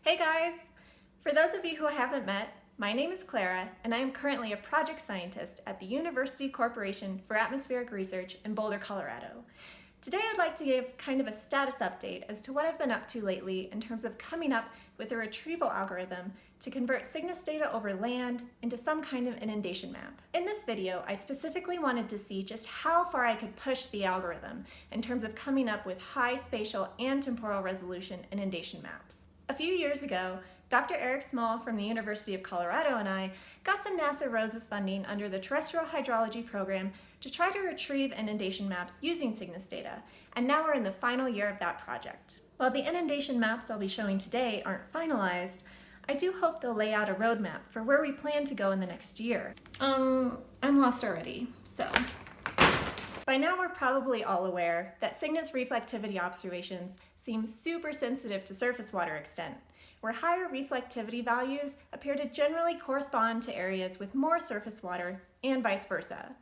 Hey guys! For those of you who I haven't met, my name is Clara and I am currently a project scientist at the University Corporation for Atmospheric Research in Boulder, Colorado. Today I'd like to give kind of a status update as to what I've been up to lately in terms of coming up with a retrieval algorithm to convert Cygnus data over land into some kind of inundation map. In this video, I specifically wanted to see just how far I could push the algorithm in terms of coming up with high spatial and temporal resolution inundation maps. A few years ago, Dr. Eric Small from the University of Colorado and I got some NASA ROSES funding under the Terrestrial Hydrology Program to try to retrieve inundation maps using Cygnus data, and now we're in the final year of that project. While the inundation maps I'll be showing today aren't finalized, I do hope they'll lay out a roadmap for where we plan to go in the next year. I'm lost already, so. By now we're probably all aware that Cygnus reflectivity observations seem super sensitive to surface water extent, where higher reflectivity values appear to generally correspond to areas with more surface water and vice versa.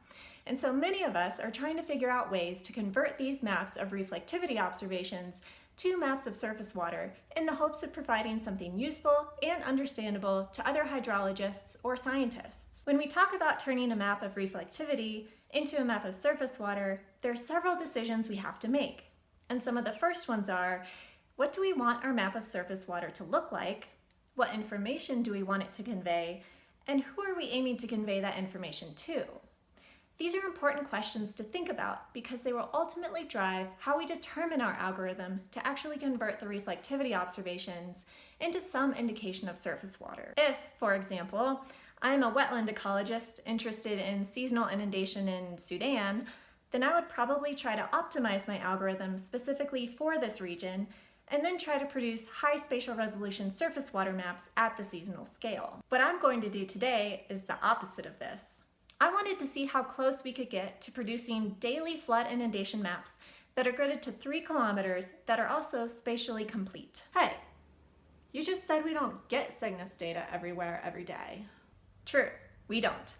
And so many of us are trying to figure out ways to convert these maps of reflectivity observations to maps of surface water in the hopes of providing something useful and understandable to other hydrologists or scientists. When we talk about turning a map of reflectivity into a map of surface water, there are several decisions we have to make. And some of the first ones are, what do we want our map of surface water to look like? What information do we want it to convey? And who are we aiming to convey that information to? These are important questions to think about because they will ultimately drive how we determine our algorithm to actually convert the reflectivity observations into some indication of surface water. If, for example, I'm a wetland ecologist interested in seasonal inundation in Sudan, then I would probably try to optimize my algorithm specifically for this region and then try to produce high spatial resolution surface water maps at the seasonal scale. What I'm going to do today is the opposite of this. I wanted to see how close we could get to producing daily flood inundation maps that are gridded to 3 kilometers that are also spatially complete. Hey, you just said we don't get Cygnus data everywhere every day. True, we don't.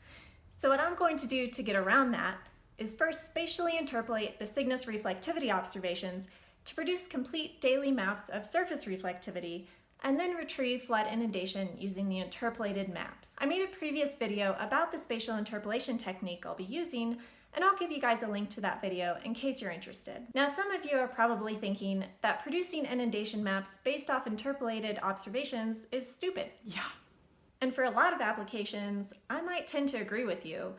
So what I'm going to do to get around that is first spatially interpolate the Cygnus reflectivity observations to produce complete daily maps of surface reflectivity, and then retrieve flood inundation using the interpolated maps. I made a previous video about the spatial interpolation technique I'll be using, and I'll give you guys a link to that video in case you're interested. Now, some of you are probably thinking that producing inundation maps based off interpolated observations is stupid. Yeah. And for a lot of applications, I might tend to agree with you.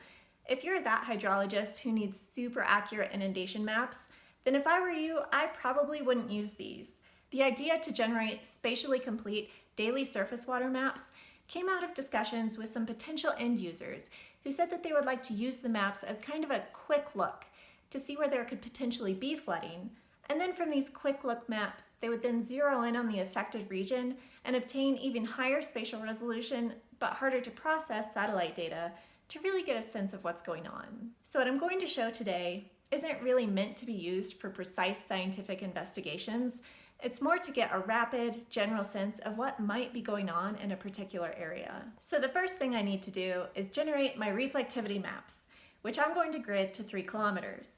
If you're that hydrologist who needs super accurate inundation maps, then if I were you, I probably wouldn't use these. The idea to generate spatially complete daily surface water maps came out of discussions with some potential end users who said that they would like to use the maps as kind of a quick look to see where there could potentially be flooding. And then from these quick look maps, they would then zero in on the affected region and obtain even higher spatial resolution, but harder to process satellite data to really get a sense of what's going on. So what I'm going to show today isn't really meant to be used for precise scientific investigations. It's more to get a rapid, general sense of what might be going on in a particular area. So the first thing I need to do is generate my reflectivity maps, which I'm going to grid to 3 kilometers.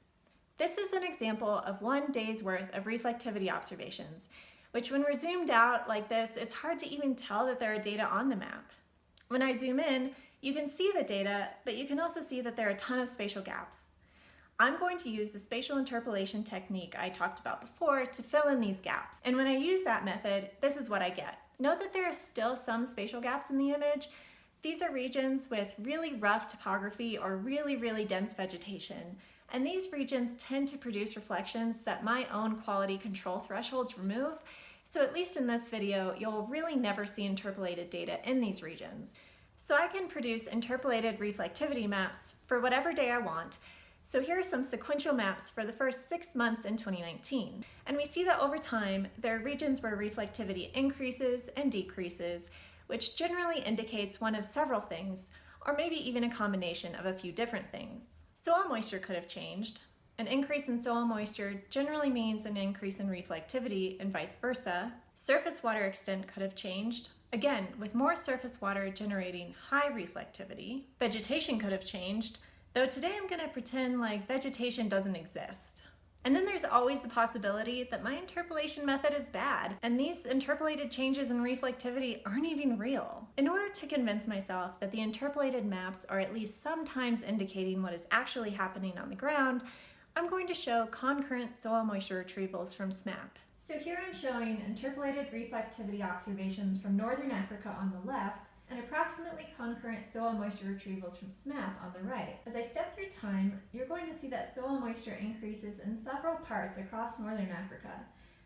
This is an example of 1 day's worth of reflectivity observations, which when we're zoomed out like this, it's hard to even tell that there are data on the map. When I zoom in, you can see the data, but you can also see that there are a ton of spatial gaps. I'm going to use the spatial interpolation technique I talked about before to fill in these gaps. And when I use that method, this is what I get. Note that there are still some spatial gaps in the image. These are regions with really rough topography or really dense vegetation. And these regions tend to produce reflections that my own quality control thresholds remove. So at least in this video, you'll really never see interpolated data in these regions. So I can produce interpolated reflectivity maps for whatever day I want. So here are some sequential maps for the first 6 months in 2019. And we see that over time, there are regions where reflectivity increases and decreases, which generally indicates one of several things, or maybe even a combination of a few different things. Soil moisture could have changed. An increase in soil moisture generally means an increase in reflectivity and vice versa. Surface water extent could have changed. Again, with more surface water generating high reflectivity. Vegetation could have changed. Though today I'm going to pretend like vegetation doesn't exist. And then there's always the possibility that my interpolation method is bad, and these interpolated changes in reflectivity aren't even real. In order to convince myself that the interpolated maps are at least sometimes indicating what is actually happening on the ground, I'm going to show concurrent soil moisture retrievals from SMAP. So here I'm showing interpolated reflectivity observations from Northern Africa on the left, and approximately concurrent soil moisture retrievals from SMAP on the right. As I step through time, you're going to see that soil moisture increases in several parts across Northern Africa,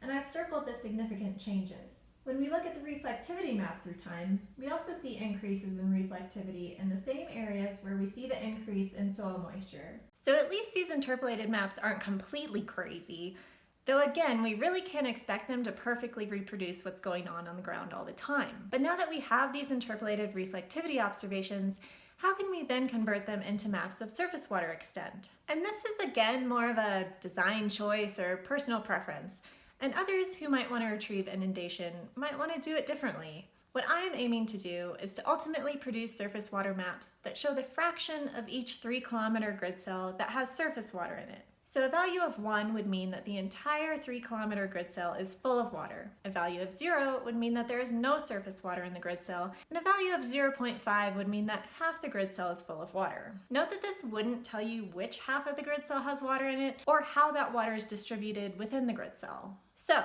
and I've circled the significant changes. When we look at the reflectivity map through time, we also see increases in reflectivity in the same areas where we see the increase in soil moisture. So at least these interpolated maps aren't completely crazy. Though again, we really can't expect them to perfectly reproduce what's going on the ground all the time. But now that we have these interpolated reflectivity observations, how can we then convert them into maps of surface water extent? And this is again more of a design choice or personal preference, and others who might want to retrieve inundation might want to do it differently. What I am aiming to do is to ultimately produce surface water maps that show the fraction of each 3-kilometer grid cell that has surface water in it. So a value of 1 would mean that the entire 3-kilometer grid cell is full of water. A value of 0 would mean that there is no surface water in the grid cell, and a value of 0.5 would mean that half the grid cell is full of water. Note that this wouldn't tell you which half of the grid cell has water in it, or how that water is distributed within the grid cell. So,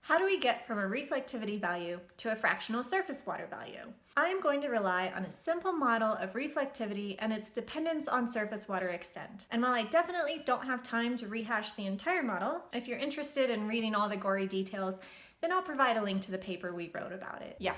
how do we get from a reflectivity value to a fractional surface water value? I am going to rely on a simple model of reflectivity and its dependence on surface water extent. And while I definitely don't have time to rehash the entire model, if you're interested in reading all the gory details, then I'll provide a link to the paper we wrote about it. Yeah,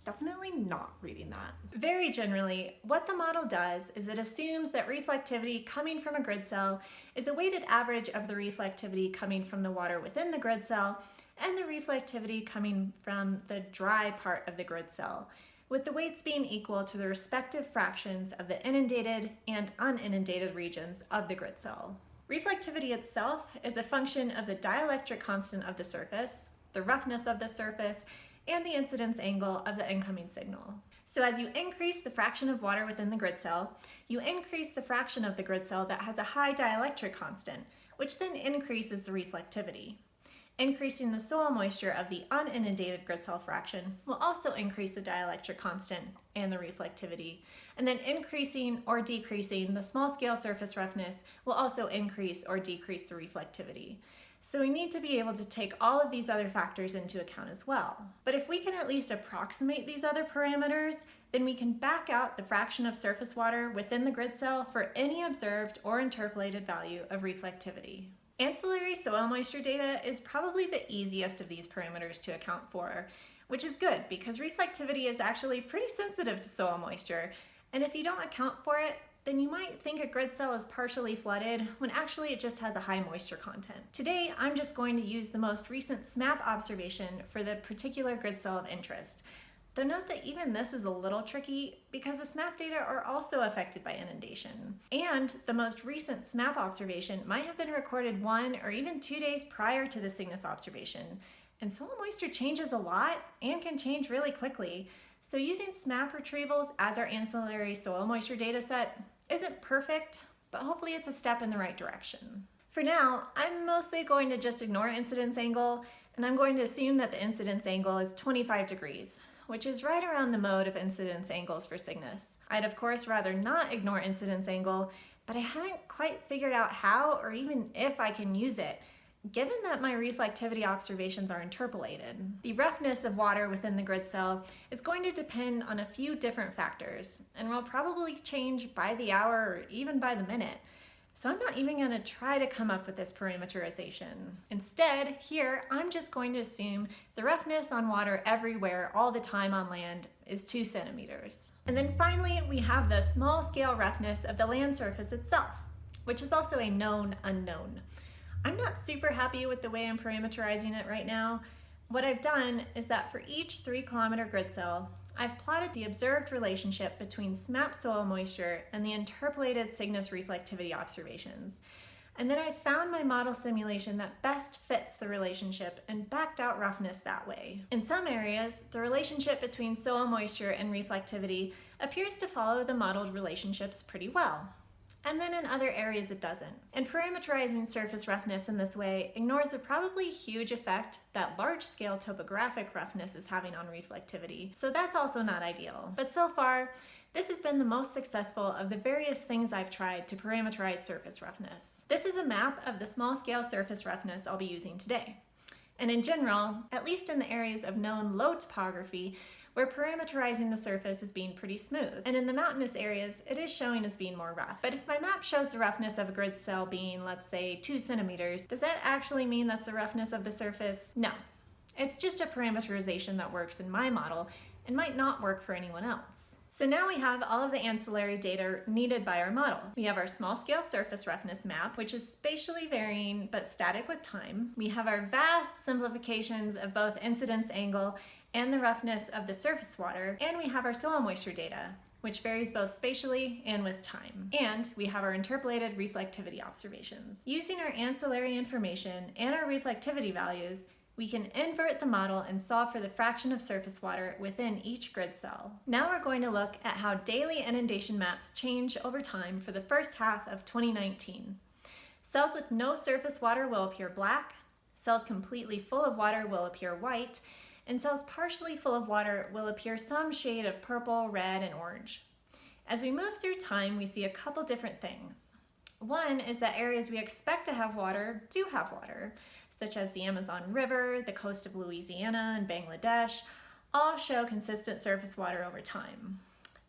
definitely not reading that. Very generally, what the model does is it assumes that reflectivity coming from a grid cell is a weighted average of the reflectivity coming from the water within the grid cell and the reflectivity coming from the dry part of the grid cell, with the weights being equal to the respective fractions of the inundated and uninundated regions of the grid cell. Reflectivity itself is a function of the dielectric constant of the surface, the roughness of the surface, and the incidence angle of the incoming signal. So as you increase the fraction of water within the grid cell, you increase the fraction of the grid cell that has a high dielectric constant, which then increases the reflectivity. Increasing the soil moisture of the uninundated grid cell fraction will also increase the dielectric constant and the reflectivity. And then increasing or decreasing the small-scale surface roughness will also increase or decrease the reflectivity. So we need to be able to take all of these other factors into account as well. But if we can at least approximate these other parameters, then we can back out the fraction of surface water within the grid cell for any observed or interpolated value of reflectivity. Ancillary soil moisture data is probably the easiest of these parameters to account for, which is good because reflectivity is actually pretty sensitive to soil moisture, and if you don't account for it, then you might think a grid cell is partially flooded when actually it just has a high moisture content. Today, I'm just going to use the most recent SMAP observation for the particular grid cell of interest. Though note that even this is a little tricky because the SMAP data are also affected by inundation. And the most recent SMAP observation might have been recorded 1 or even 2 days prior to the Cygnus observation. And soil moisture changes a lot and can change really quickly. So using SMAP retrievals as our ancillary soil moisture data set isn't perfect, but hopefully it's a step in the right direction. For now, I'm mostly going to just ignore incidence angle, and I'm going to assume that the incidence angle is 25 degrees. Which is right around the mode of incidence angles for Cygnus. I'd of course rather not ignore incidence angle, but I haven't quite figured out how or even if I can use it, given that my reflectivity observations are interpolated. The roughness of water within the grid cell is going to depend on a few different factors, and will probably change by the hour or even by the minute. So I'm not even going to try to come up with this parameterization. Instead, here, I'm just going to assume the roughness on water everywhere all the time on land is 2 centimeters. And then finally, we have the small scale roughness of the land surface itself, which is also a known unknown. I'm not super happy with the way I'm parameterizing it right now. What I've done is that for each 3-kilometer grid cell, I've plotted the observed relationship between SMAP soil moisture and the interpolated Cygnus reflectivity observations. And then I found my model simulation that best fits the relationship and backed out roughness that way. In some areas, the relationship between soil moisture and reflectivity appears to follow the modeled relationships pretty well. and then in other areas it doesn't. And parameterizing surface roughness in this way ignores the probably huge effect that large-scale topographic roughness is having on reflectivity, so that's also not ideal. But so far, this has been the most successful of the various things I've tried to parameterize surface roughness. This is a map of the small-scale surface roughness I'll be using today. And in general, at least in the areas of known low topography, where parameterizing the surface is being pretty smooth. And in the mountainous areas, it is showing as being more rough. But if my map shows the roughness of a grid cell being, let's say, 2 centimeters, does that actually mean that's the roughness of the surface? No. It's just a parameterization that works in my model and might not work for anyone else. So now we have all of the ancillary data needed by our model. We have our small-scale surface roughness map, which is spatially varying but static with time. We have our vast simplifications of both incidence angle and the roughness of the surface water. And we have our soil moisture data, which varies both spatially and with time. And we have our interpolated reflectivity observations. Using our ancillary information and our reflectivity values, we can invert the model and solve for the fraction of surface water within each grid cell. Now we're going to look at how daily inundation maps change over time for the first half of 2019. Cells with no surface water will appear black, cells completely full of water will appear white, and cells partially full of water will appear some shade of purple, red, and orange. As we move through time, we see a couple different things. One is that areas we expect to have water do have water, such as the Amazon River, the coast of Louisiana, and Bangladesh, all show consistent surface water over time.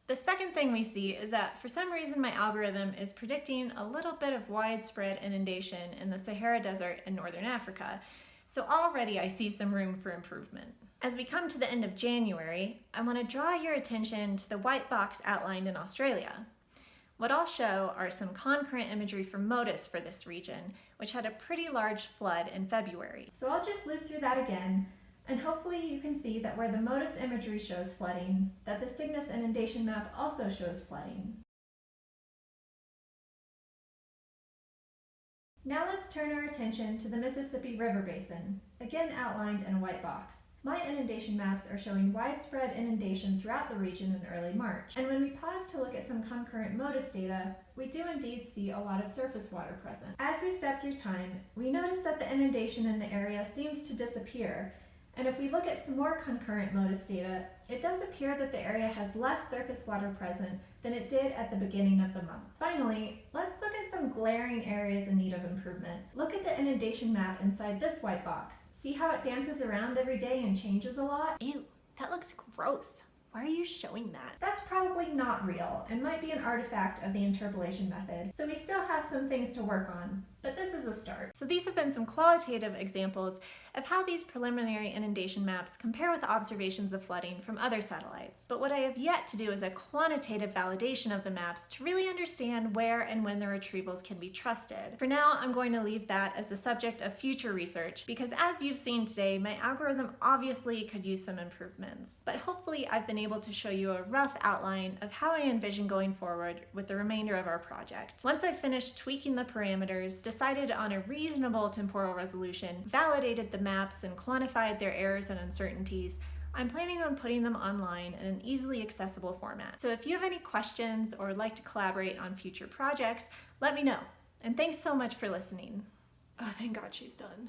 The second thing we see is that for some reason my algorithm is predicting a little bit of widespread inundation in the Sahara Desert in northern Africa, so already I see some room for improvement. As we come to the end of January, I want to draw your attention to the white box outlined in Australia. What I'll show are some concurrent imagery from MODIS for this region, which had a pretty large flood in February. So I'll just loop through that again, and hopefully you can see that where the MODIS imagery shows flooding, that the Cygnus inundation map also shows flooding. Now let's turn our attention to the Mississippi River Basin, again outlined in a white box. My inundation maps are showing widespread inundation throughout the region in early March. And when we pause to look at some concurrent MODIS data, we do indeed see a lot of surface water present. As we step through time, we notice that the inundation in the area seems to disappear. And if we look at some more concurrent MODIS data, it does appear that the area has less surface water present than it did at the beginning of the month. Finally, let's look at some glaring areas in need of improvement. Look at the inundation map inside this white box. See how it dances around every day and changes a lot? Ew, that looks gross. Why are you showing that? That's probably not real and might be an artifact of the interpolation method, so we still have some things to work on, but this is a start. So these have been some qualitative examples of how these preliminary inundation maps compare with observations of flooding from other satellites. But what I have yet to do is a quantitative validation of the maps to really understand where and when the retrievals can be trusted. For now, I'm going to leave that as the subject of future research because as you've seen today, my algorithm obviously could use some improvements. But hopefully I've been able to show you a rough outline of how I envision going forward with the remainder of our project. Once I've finished tweaking the parameters, decided on a reasonable temporal resolution, validated the maps, and quantified their errors and uncertainties, I'm planning on putting them online in an easily accessible format. So if you have any questions or would like to collaborate on future projects, let me know. And thanks so much for listening. Oh, thank God she's done.